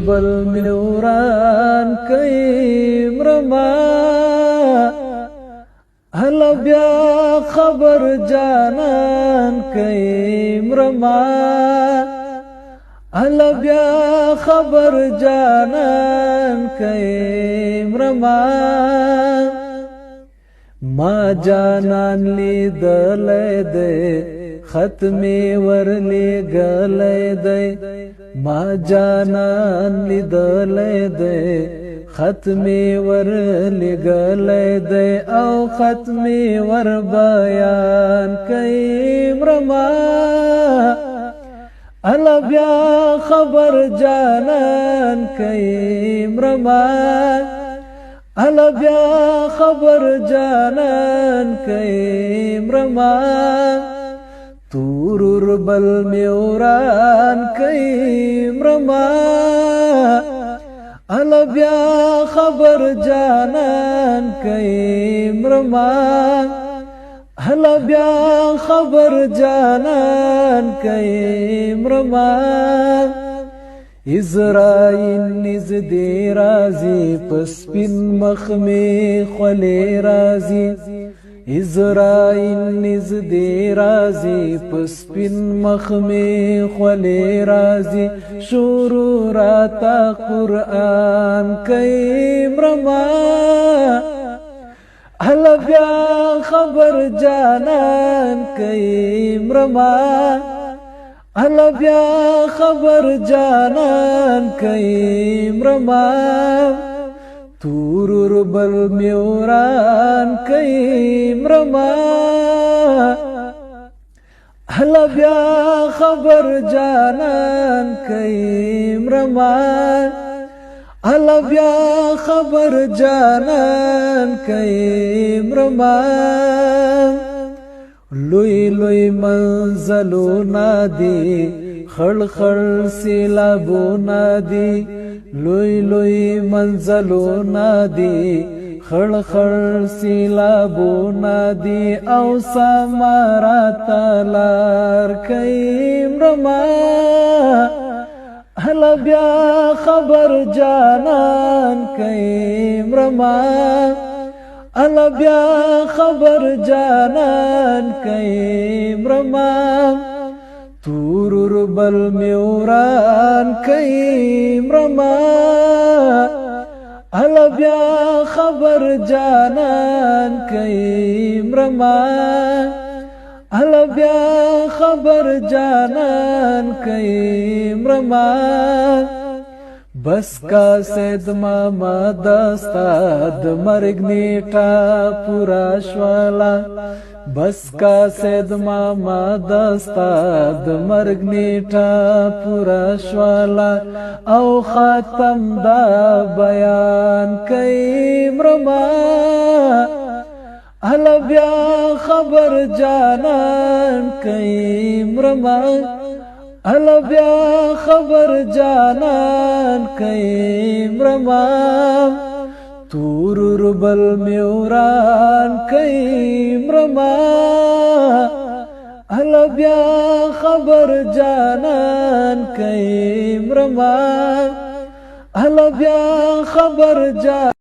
بل میوران کئی مرما هلا بیا خبر جانان کئی مرما هلا بیا خبر جانان کئی مرما ما جانان لیدلی دی ختمی ورلی گلی دی ما جانان لیدلی دی ختمی ورلی گلی دی او ختمی ور بیان کئی مرما الا بیا خبر جانان کئی مرما الا بیا خبر جانان کئی مرما تورور بل میوران کئی مرما الا بیا خبر جانان کئی مرما الا بیا خبر جانان کئی مرما ازرائیل نزدی رازی پسپین مخمی خلی رازی ازرائیل نزدی رازی پسپین مخمی خلی رازی شروع راتا قرآن کئی مرما الا بیا خبر جانان کئی مرما الا بیا خبر جانان کئی مرما تورور بل میوران کئی مرما الا بیا خبر جانان کئی مرما الا بیا خبر جانان کئی مرما لوی لوی منزلونا دی خړ خړ سیلابونا دی لوی لوی منزلونا دی خړ خړ سیلابونا دی او سمارا تلار کئی مرما الا بیا خبر جانان کئی مرما الا بیا خبر جانان کئی مرما تورور بل میوران کئی مرما الا بیا خبر جانان کئی مرما الا بیا خبر جانان کئی مرما بس کا سید ماما دستا د مرگ نیټه پورا شوالا بس کا سید ماما دستا د مرگ نیټه پورا شوالا او ختم دا بیان کئی مرما الا بیا خبر جانان کئی مرما الا بیا خبر جانان کئی مرما تورور بل میوران کئی مرما الا بیا خبر جانان کئی مرما الا بیا خبر جانان